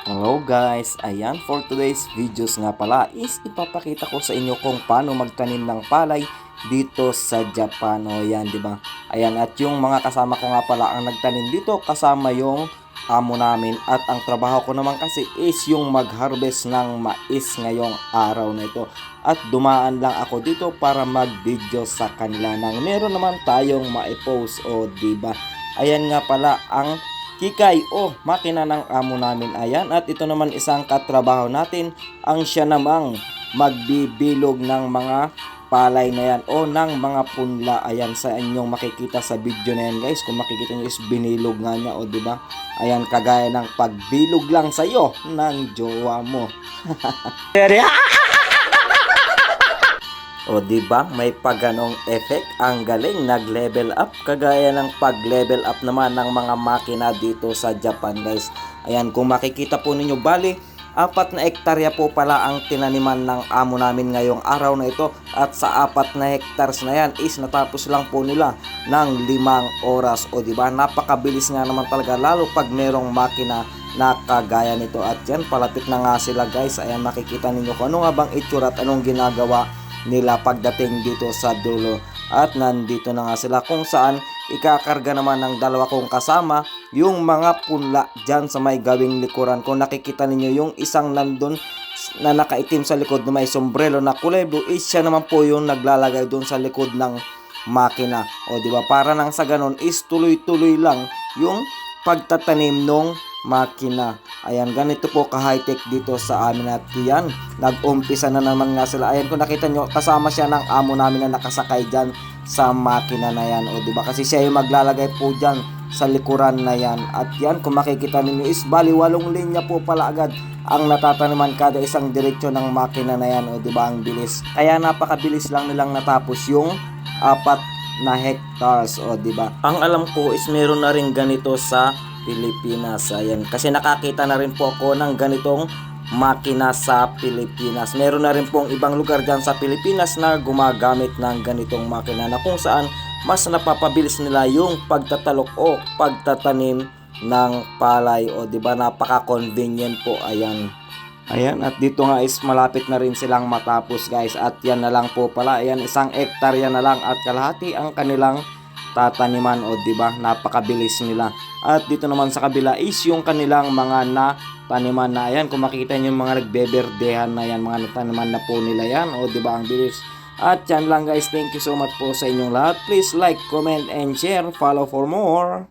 Hello guys, ayan for today's videos nga pala is ipapakita ko sa inyo kung paano magtanim ng palay dito sa Japan. O yan, di ba? Ayan, at yung mga kasama ko nga pala ang nagtanim dito kasama yung amo namin, at ang trabaho ko naman kasi is yung mag-harvest ng mais ngayong araw na ito. At dumaan lang ako dito para mag-video sa kanila nang meron naman tayong ma-post, o di ba? Ayan nga pala ang Kikay o makina ng amo namin, ayan, at ito naman isang katrabaho natin ang siya namang magbibilog ng mga palay na yan o ng mga punla. Ayan, sa inyong makikita sa video na yan guys, kung makikita nyo is binilog nga niya, o diba? Ayan, kagaya ng pagbilog lang sa'yo ng jowa mo. O di ba may pagganong effect, ang galing, nag-level up kagaya ng pag-level up naman ng mga makina dito sa Japan guys. Ayan, kung makikita po ninyo, bali 4 na hektarya po pala ang tinaniman ng amo namin ngayong araw na ito, at sa 4 na hectares na yan is natapos lang po nila ng 5 oras. O di ba napakabilis nga naman talaga, lalo pag merong makina na kagaya nito. At yan, palapit na nga sila guys. Ayan, makikita ninyo kung ano nga bang itsura at anong ginagawa nila pagdating dito sa dulo. At nandito na nga sila kung saan ikakarga naman ng dalawa kong kasama yung mga punla dyan sa may gawing likuran. Kung nakikita ninyo yung isang nandun na nakaitim sa likod na may sombrero na kulay blue, is siya naman po yung naglalagay doon sa likod ng makina. O di ba, para nang sa ganon is tuloy-tuloy lang yung pagtatanim nung makina. Ayan, ganito po ka-high-tech dito sa amin. At yan, nag-umpisa na naman nga sila. Ayan, kung nakita nyo, kasama siya ng amo namin na nakasakay dyan sa makina na yan. O diba, kasi siya yung maglalagay po dyan sa likuran na yan. At yan, kung makikita ninyo is bali 8 linya po pala agad ang natataniman kada isang diretsyo ng makina na yan. O diba, ang bilis. Kaya napakabilis lang nilang natapos yung 4 na hectares. O diba, ang alam ko is meron na rin ganito sa Pilipinas. Ayan, kasi nakakita na rin po ako ng ganitong makina sa Pilipinas. Meron na rin pong ibang lugar dyan sa Pilipinas na gumagamit ng ganitong makina na kung saan mas napapabilis nila yung pagtatalok o pagtatanim ng palay. O diba, napaka-convenient po. Ayan. Ayan, at dito nga is malapit na rin silang matapos guys. At yan na lang po pala. Ayan, 1 hektarya na lang at kalahati ang kanilang tataniman. O diba, napakabilis nila. At dito naman sa kabila is yung kanilang mga nataniman na. Ayan, kung makikita nyo yung mga nagbeberdehan na yan, mga nataniman na po nila yan. O diba, ang bilis. At yan lang guys, thank you so much po sa inyong lahat. Please like, comment, and share. Follow for more.